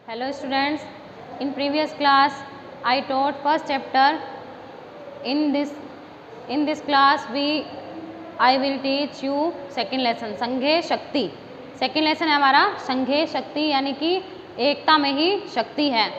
Hello students, in previous class I taught first chapter. In this class I will teach you second lesson संघे शक्ति. Second lesson है हमारा संघे शक्ति यानी कि एकता में ही शक्ति है.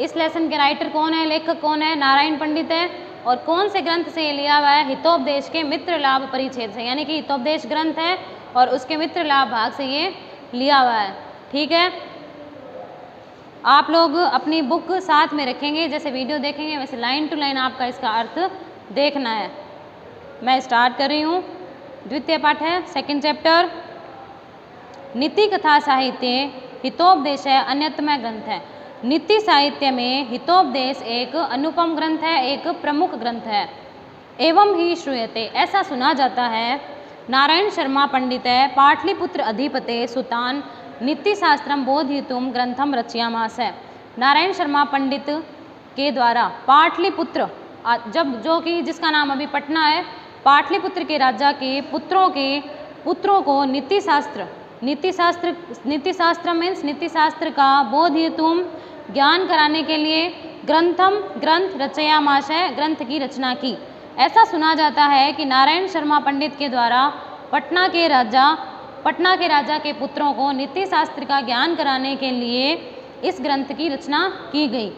इस लेसन के राइटर कौन है, लेखक कौन है? नारायण पंडित है. और कौन से ग्रंथ से लिया हुआ है? हितोपदेश के मित्र लाभ परिच्छेद से, यानी कि हितोपदेश ग्रंथ है और उसके मित्र लाभ भाग से ये लिया हुआ है. ठीक है, आप लोग अपनी बुक साथ में रखेंगे, जैसे वीडियो देखेंगे वैसे लाइन टू लाइन आपका इसका अर्थ देखना है. मैं स्टार्ट कर रही हूँ. द्वितीय पाठ है, सेकंड चैप्टर. नीति कथा साहित्य हितोपदेश है अन्यतम ग्रंथ है. नीति साहित्य में हितोपदेश एक अनुपम ग्रंथ है, एक प्रमुख ग्रंथ है. एवं ही श्रूयते, ऐसा सुना जाता है. नारायण शर्मा पंडित है पाटलिपुत्र अधिपते सुतान नीति शास्त्रम बोधयितुम ग्रंथम रचयामास है. नारायण शर्मा पंडित के द्वारा पाटलिपुत्र, जब जो कि जिसका नाम अभी पटना है, पाटलिपुत्र के राजा के पुत्रों को नीति शास्त्र मीन्स नीति शास्त्र का बोधयितुम ज्ञान कराने के लिए ग्रंथ रचयामास है, ग्रंथ की रचना की. ऐसा सुना जाता है कि नारायण शर्मा पंडित के द्वारा पटना के राजा के पुत्रों को नीति शास्त्र का ज्ञान कराने के लिए इस ग्रंथ की रचना की गई.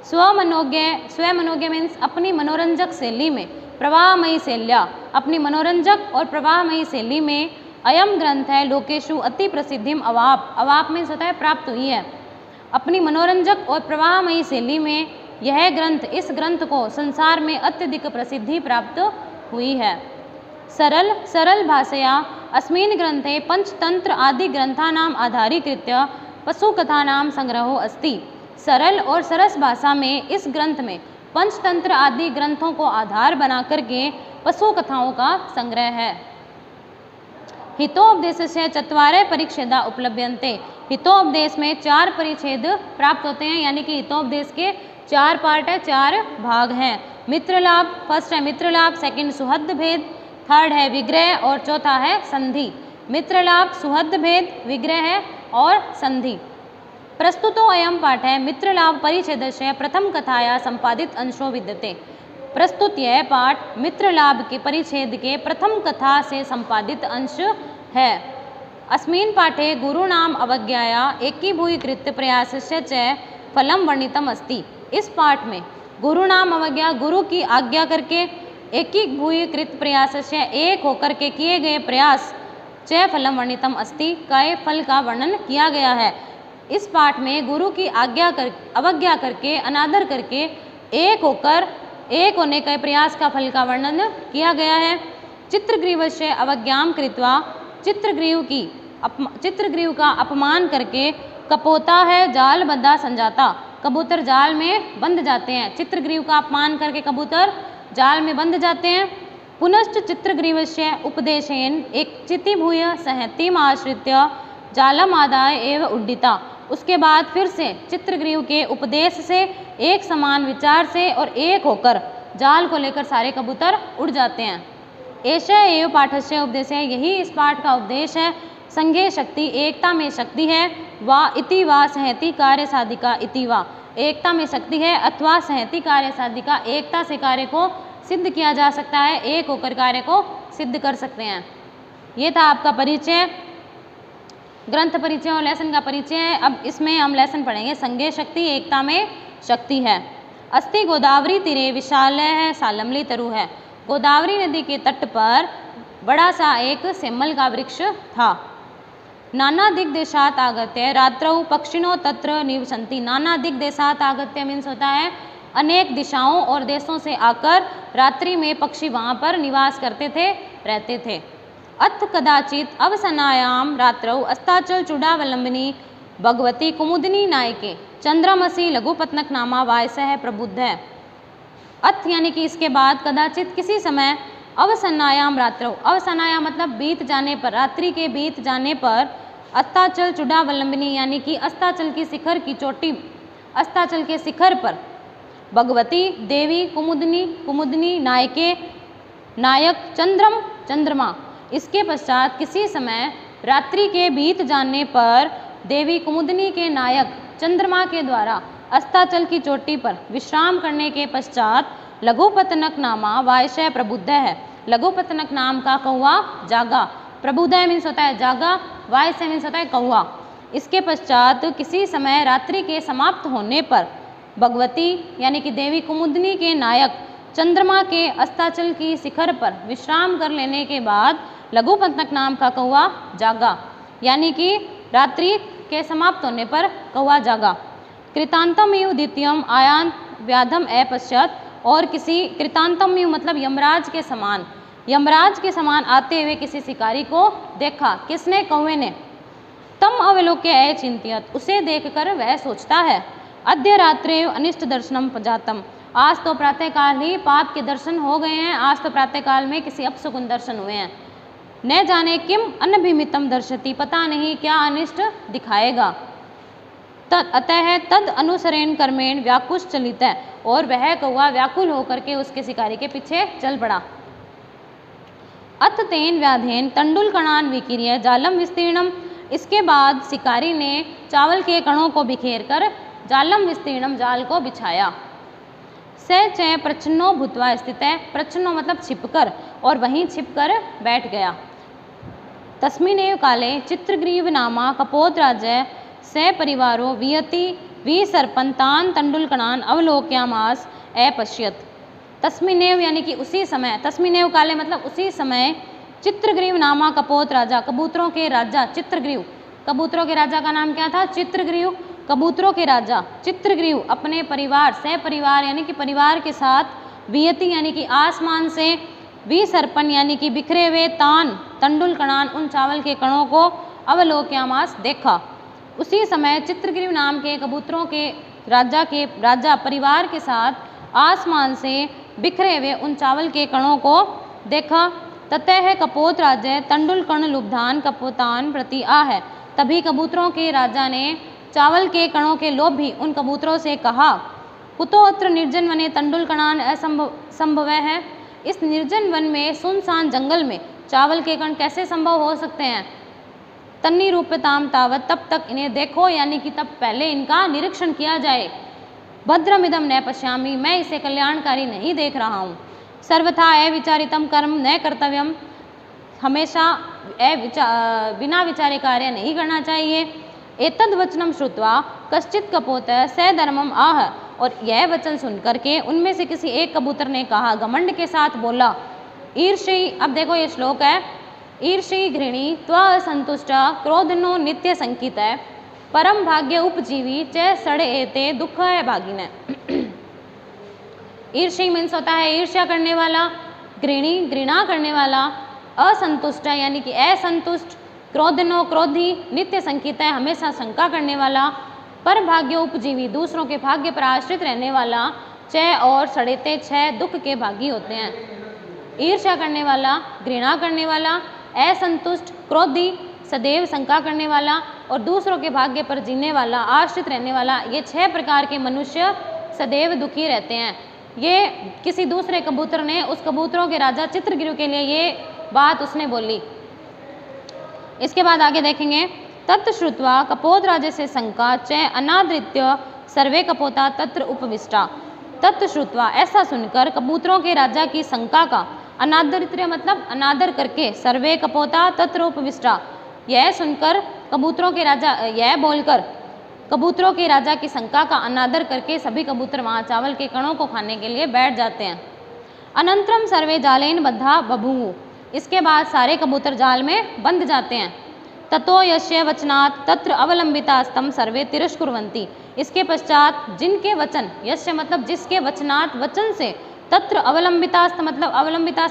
स्वमनोज्ञ मीन्स अपनी मनोरंजक शैली में, प्रवाहमयी शैल्या, अपनी मनोरंजक और प्रवाहमयी शैली में अयम ग्रंथ है लोकेशु अति प्रसिद्धिम अवाप मीन्स होता है प्राप्त हुई है. अपनी मनोरंजक और प्रवाहमयी शैली में यह ग्रंथ, इस ग्रंथ को संसार में अत्यधिक प्रसिद्धि प्राप्त हुई है. सरल भाषया अस्मिन् ग्रंथे पंचतंत्र आदि ग्रंथानाम आधारीकृत्य पशुकथानाम संग्रहो अस्ति. सरल और सरस भाषा में इस ग्रंथ में पंचतंत्र आदि ग्रंथों को आधार बना करके पशु कथाओं का संग्रह है. हितोपदेशस्य चत्वारः परिच्छेदा उपलभ्यन्ते. हितोपदेश में 4 परिच्छेद प्राप्त होते हैं, यानी कि हितोपदेश के 4 पार्ट है, 4 भाग हैं. मित्रलाभ, फर्स्ट है मित्रलाभ, सेकंड सुहद भेद, थर्ड है विग्रह और चौथा है संधि. मित्रलाभ, सुहद भेद, विग्रह है और संधि. प्रस्तुतो अयम पाठ है मित्रलाभ परिच्छेदस्य प्रथम कथाया संपादित अंशो विद्यते. प्रस्तुत यह पाठ मित्रलाभ के परिच्छेद के प्रथम कथा से संपादित अंश है. अस्मिन् पाठे गुरुणाम अवज्ञाया एकीभूयीकृत प्रयासस्य च फलम वर्णितम अस्ति. इस पाठ में गुरुणाम अवज्ञा, गुरु की आज्ञा करके, एकीभूयीकृत प्रयासस्य एक होकर के किए गए प्रयास, च फलम वर्णितम अस्ति का फल का वर्णन किया गया है. इस पाठ में गुरु की अवज्ञा करके, अनादर करके एक होने के प्रयास का फल का वर्णन किया गया है. चित्रग्रीवस्य अवज्ञाम कृत्वा, चित्रग्रीव का अपमान करके, कपोता है जाल बद्धा संजाता, कबूतर जाल में बंध जाते हैं. चित्रग्रीव का अपमान करके कबूतर जाल में बंध जाते हैं. पुनश्च चित्रग्रीवस्य उपदेशेन एक चितिभूय सहतिम आश्रित्य जालम आदाय एव उड्डिता. उसके बाद फिर से चित्रग्रीव के उपदेश से, एक समान विचार से और एक होकर जाल को लेकर सारे कबूतर उड़ जाते हैं. ऐसा एव पाठस्य उपदेश है, यही इस पाठ का उपदेश है. संघे शक्ति, एकता में शक्ति है. इति वा सहति कार्य साधिका इति वा, एकता में शक्ति है अथवा सहति कार्य साधिका, एकता से कार्य को सिद्ध किया जा सकता है, एक होकर कार्य को सिद्ध कर सकते हैं. ये था आपका परिचय, ग्रंथ परिचय और लेसन का परिचय है. अब इसमें हम लेसन पढ़ेंगे संघे शक्ति, एकता में शक्ति है. अस्ति गोदावरी तीरे विशालय है सालमली तरु है. गोदावरी नदी के तट पर बड़ा सा एक सेमल का वृक्ष था. नाना दिग्देशात आगत्य रात्रौ पक्षिणो तत्र निवसन्ति. नाना दिग्देशात आगत्य मीन्स होता है अनेक दिशाओं और देशों से आकर रात्रि में पक्षी वहाँ पर निवास करते थे, रहते थे. अथ कदाचित अवसनायाम रात्रौ अस्ताचल चूड़ावलंबिनी भगवती कुमुदिनी नायके चंद्रमसी लघुपत्नक नामा वायसः प्रबुद्ध है. अथ यानी कि इसके बाद, कदाचित किसी समय, अवसनायाम रात्रौ, अवसनाया मतलब बीत जाने पर, रात्रि के बीत जाने पर, अस्ताचल चूड़ावलंबिनी यानी कि अस्ताचल की शिखर की चोटी, अस्ताचल के शिखर पर भगवती देवी, कुमुदिनी नायके, नायक चंद्रमा. इसके पश्चात किसी समय रात्रि के बीत जाने पर देवी कुमुदिनी के नायक चंद्रमा के द्वारा अस्ताचल की चोटी पर विश्राम करने के पश्चात लघुपतनक नामा वायशय प्रबुद्ध है। लघुपतनक नाम का कौवा जागा। प्रबुद्धय मीन्स होता है जागा, वायशय मीन्स होता है कौवा। इसके पश्चात किसी समय रात्रि के समाप्त होने पर भगवती यानी कि देवी कुमुदनी के नायक चंद्रमा के अस्ताचल की शिखर पर विश्राम कर लेने के बाद लघुपतनक नाम का कौवा जागा, यानी कि रात्रि के समाप्त होने पर कौवा जागा। कृतांतम यु द्वितीयम आयान व्याधम अपश्यत, और किसी कृतांतम यु मतलब यमराज के समान, यमराज के समान आते हुए किसी शिकारी को देखा। किसने? कौवे ने। तम अवलोक्य अचिंत्यत, उसे देखकर वह सोचता है। अद्य रात्रे अनिष्ट दर्शनम जातम, आज तो प्रातःकाल ही पाप के दर्शन हो गए हैं, आज तो प्रातःकाल में किसी अपशकुन दर्शन हुए हैं। न जाने किम अनभिमितम दर्शति, पता नहीं क्या अनिष्ट दिखाएगा। अतः तद अनुसरेण कर्मेण व्याकुश चलित है, और वह कौवा व्याकुल होकर के उसके शिकारी के पीछे चल पड़ा। अत तेन व्याधेन तंडुल कणान विकीर्य जालम विस्तीर्णम, इसके बाद शिकारी ने चावल के कणों को बिखेर कर जालम विस्तीर्णम जाल को बिछाया। स च प्रच्छन्नो भूत्वा स्थित है, प्रच्छन्नो मतलब छिपकर, और वहीं छिपकर बैठ गया। तस्मिन्नेव काले चित्रग्रीव नामा कपोत राज्य स परिवारो वियति विसर्पन्तान तंडुलकणान अवलोक्यामास अपश्यत। तस्मिन्नेव यानी कि उसी समय, तस्मिन्नेव काले मतलब उसी समय, चित्रग्रीव नामा कपोत राजा, कबूतरों के राजा चित्रग्रीव, कबूतरों के राजा का नाम क्या था? चित्रग्रीव। कबूतरों के राजा चित्रग्रीव अपने परिवार से, परिवार यानी कि परिवार के साथ, वियति यानी कि आसमान से, विसर्पण यानी कि बिखरे हुए, तान तंडुल कणान उन चावल के कणों को, अवलोक्यामास देखा। उसी समय चित्रग्रीव नाम के कबूतरों के राजा परिवार के साथ आसमान से बिखरे हुए उन चावल के कणों को देखा। ततः कपोत राज्य तंडुल कण लुब्धान कपोतान प्रति आ है, तभी कबूतरों के राजा ने चावल के कणों के लोभी उन कबूतरों से कहा। कुतो अत्र निर्जन वने तंडुल कणान असंभव है, इस निर्जन वन में, सुनसान जंगल में चावल के कण कैसे संभव हो सकते हैं। तन्नी रूप्यताम तावत, तब तक इन्हें देखो, यानी कि तब पहले इनका निरीक्षण किया जाए। भद्रमिदम न पश्यामी, मैं इसे कल्याणकारी नहीं देख रहा हूँ। सर्वथा अविचारितम कर्म न कर्तव्यम, हमेशा बिना विचारे कार्य नहीं करना चाहिए। एतद वचनम श्रुत्वा कश्चित कपोत स धर्मम आह, और यह वचन सुनकर के उनमें से किसी एक कबूतर ने कहा, घमंड के साथ बोला। ईर्षी, अब देखो ये श्लोक है, ईर्षी घृणी त्वा संतुष्टा क्रोधनो नित्य संकित है, परम भाग्य उपजीवी च सड़े एते दुख है भागिने। ईर्षी मीन्स होता है ईर्ष्या करने वाला, घृणी घृणा करने वाला, असंतुष्ट यानी कि असंतुष्ट, क्रोधनो क्रोधी, नित्य संकित है हमेशा शंका करने वाला, पर भाग्य उपजीवी दूसरों के भाग्य पर आश्रित रहने वाला, च और सड़ेते छह दुख के भागी होते हैं। ईर्ष्या करने वाला, घृणा करने वाला, असंतुष्ट, क्रोधी, सदैव शंका करने वाला और दूसरों के भाग्य पर जीने वाला, आश्रित रहने वाला, ये 6 प्रकार के मनुष्य सदैव दुखी रहते हैं। ये किसी दूसरे कबूतर ने उस कबूतरों के राजा चित्रगिरु के लिए ये बात उसने बोली। इसके बाद आगे देखेंगे, तत्श्रुत्वा कपोत राजे से शंका च अनादृत्य सर्वे कपोता तत्र उपविष्टा। तत्श्रुत्वा ऐसा सुनकर कबूतरों के राजा की शंका का, अनादृत्य मतलब अनादर करके, सर्वे कपोता तत्र उपविष्टा, यह सुनकर कबूतरों के राजा, यह बोलकर कबूतरों के राजा की शंका का अनादर करके सभी कबूतर वहाँ चावल के कणों को खाने के लिए बैठ जाते हैं। अनंतरम सर्वे जालेन बद्धा बभूवु, इसके बाद सारे कबूतर जाल में बंध जाते हैं। ततो यस्य वचनात् तत्र अवलंबितास्तम सर्वे तिरस्कुर्वन्ति, इसके पश्चात जिनके वचन, यस्य मतलब जिसके वचनात् वचन से, तत्र अवलंबितास्त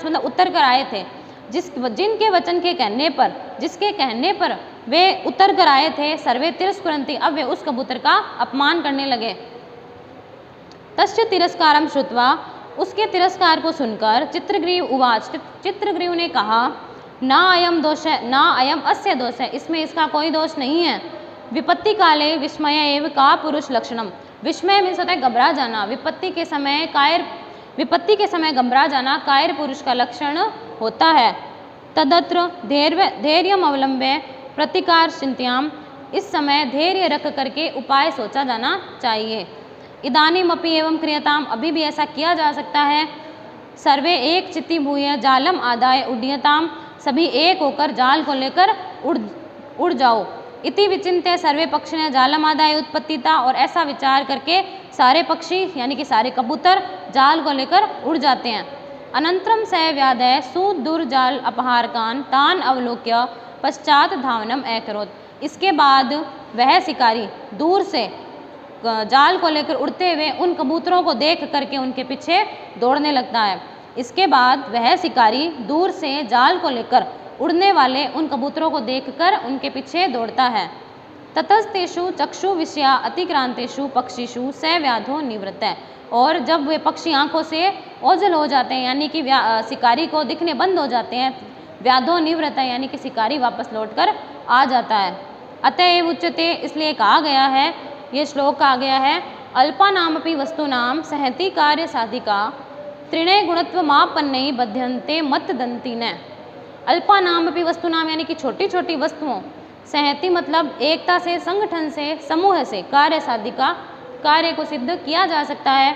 मतलब उत्तर कर आए थे, जिनके वचन के कहने पर, जिसके कहने पर वे उतर कर आए थे, सर्वे तिरस्कुरन्ति, अब वे उस कबूतर का अपमान करने लगे। तस्य तिरस्कारम श्रुत्वा, उसके तिरस्कार को सुनकर चित्रग्रीव उवाच, चित्रग्रीव ने कहा, ना अयम दोष है, ना अयम अस्य दोष है, इसमें इसका कोई दोष नहीं है। विपत्ति काले विस्मय एव का पुरुष लक्षणम, विस्मय मीन्स होता है घबरा जाना, विपत्ति के समय घबरा जाना कायर पुरुष का लक्षण होता है। तदत्र धैर्यम अवलंब्य प्रतिकार चिंत्याम, इस समय धैर्य रख करके उपाय सोचा जाना चाहिए। इदानीमपि एवं क्रियताम, अभी भी ऐसा किया जा सकता है। सर्वे एक चित्ती भूय जालम आदाय उड्डीयताम, सभी एक होकर जाल को लेकर उड़ जाओ। इति विचिन्त्य सर्वे पक्षिणः जालम आदाय उत्पत्तिता, और ऐसा विचार करके सारे पक्षी यानी कि सारे कबूतर जाल को लेकर उड़ जाते हैं। अनंतरम स व्याधय सुदुर्जाल अपहारकान तान अवलोक्य पश्चात धावनम अकरोत्, इसके बाद वह शिकारी दूर से जाल को लेकर उड़ते हुए उन कबूतरों को देख करके उनके पीछे दौड़ने लगता है। इसके बाद वह शिकारी दूर से जाल को लेकर उड़ने वाले उन कबूतरों को देखकर उनके पीछे दौड़ता है। ततस्तेषु चक्षु विषया अतिक्रांतेषु पक्षीषु स व्याधो निवृत्तः, और जब वे पक्षी आंखों से ओझल हो जाते हैं यानी कि शिकारी को दिखने बंद हो जाते हैं, व्याधो निवृत्त यानी कि शिकारी वापस लौटकर आ जाता है। अतएव उच्यते, इसलिए कहा गया है, ये श्लोक कहा गया है, अल्पानामपि वस्तूनाम सहति कार्य साधिका त्रिणय गुणत्वमापन्नै बध्यन्ते मतदन्तिन। अल्पानामपि वस्तुनाम यानी कि छोटी छोटी वस्तुओं, सहति मतलब एकता से, संगठन से, समूह से, कार्य साधिका कार्य को सिद्ध किया जा सकता है।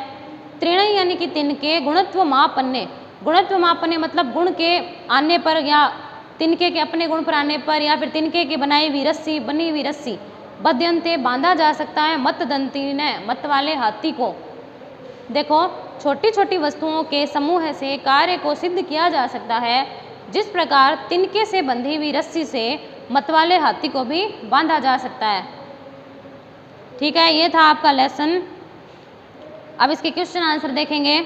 त्रिणय यानी कि तिनके, गुणत्व मापन्ने, गुणत्व मापन्ने मतलब गुण के आने पर या तिनके के अपने गुण पर आने पर या फिर तिनके की बनाई हुई रस्सी, बनी हुई रस्सी, बध्यन्ते बांधा जा सकता है, मतदंतिन मत वाले हाथी को। देखो, छोटी छोटी वस्तुओं के समूह से कार्य को सिद्ध किया जा सकता है, जिस प्रकार तिनके से बंधी हुई रस्सी से मतवाले हाथी को भी बांधा जा सकता है। ठीक है, ये था आपका लेसन। अब इसके क्वेश्चन आंसर देखेंगे।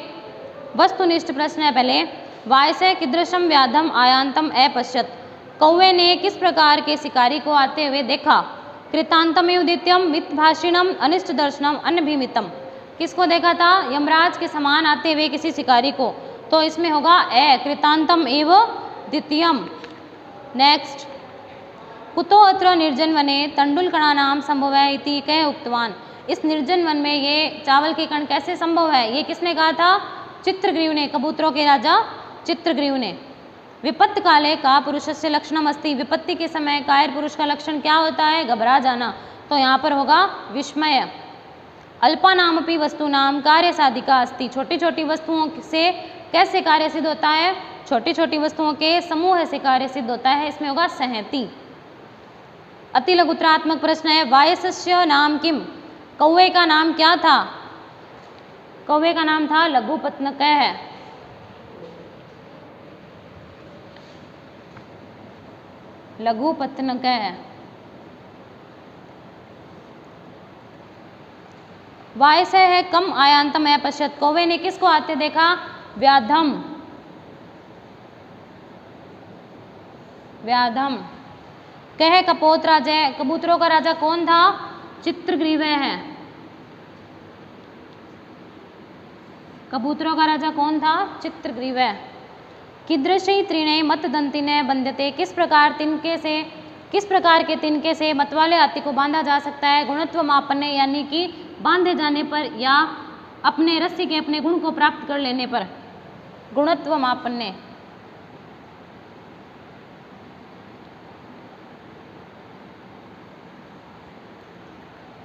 वस्तुनिष्ठ प्रश्न है पहले, वायसे कीदृशम व्याधम आयांतम अपश्यत, कौवे ने किस प्रकार के शिकारी को आते हुए देखा। कृतांतमेव द्वितीयम मितभाषिणम अनिष्ट दर्शनम अनभिमितम, किसको देखा था, यमराज के समान आते हुए किसी शिकारी को, तो इसमें होगा ए कृतांतम एव द्वितीयम। नेक्स्ट, कुतो अत्र निर्जन वने तंडुलकणानाम संभव है इति कह उक्तवान, इस निर्जन वन में ये चावल के कण कैसे संभव है, ये किसने कहा था, चित्रग्रीव ने, कबूतरों के राजा चित्रग्रीव ने। विपत्त काले का पुरुषस्य लक्षणम अस्ति, विपत्ति के समय कायर पुरुष का लक्षण क्या होता है, घबरा जाना, तो यहाँ पर होगा विस्मय। अल्पानामपि वस्तूनाम कार्य साधिका अस्ति, छोटी छोटी वस्तुओं से कैसे कार्य सिद्ध होता है, छोटी छोटी वस्तुओं के समूह से कार्य सिद्ध होता है, इसमें होगा सहति। अति लघुत्रात्मक प्रश्न है, वायसस्य नाम किम, कौवे का नाम क्या था, कौवे का नाम था लघुपत्नकः है। लघुपत्नकः है। वायस है कम आयांतम अपश्यत, कौवे ने किसको आते देखा, व्याधम, व्याधम। कह कपोत राजा, कबूतरों का राजा कौन था, चित्रग्रीव है। कबूतरों का राजा कौन था, चित्रग्रीव है। कीदृशी त्रिणय मतदंतिने बंध्यते, किस प्रकार तिनके से, किस प्रकार के तिनके से मतवाले हाथी को बांधा जा सकता है, गुणत्व मापने यानी कि बांधे जाने पर या अपने रस्सी के अपने गुण को प्राप्त कर लेने पर, गुणत्व मापने।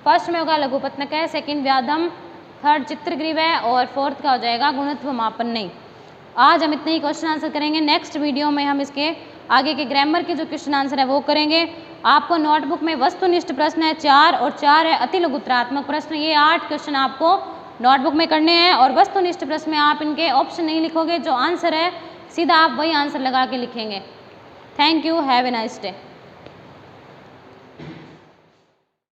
फर्स्ट में होगा लघुपत्नकः, सेकंड व्याधम, थर्ड चित्रग्रीव है और फोर्थ का हो जाएगा गुणत्व मापन्य। आज हम इतने ही क्वेश्चन आंसर करेंगे। नेक्स्ट वीडियो में हम इसके आगे के ग्रामर के जो क्वेश्चन आंसर है वो करेंगे। आपको नोटबुक में वस्तुनिष्ठ प्रश्न है 4 और 4 है अति लघुत्रात्मक प्रश्न, ये 8 क्वेश्चन आपको नोटबुक में करने हैं। और वस्तुनिष्ठ प्रश्न में आप इनके ऑप्शन नहीं लिखोगे, जो आंसर है सीधा आप वही आंसर लगा के लिखेंगे। Thank you, have a nice day.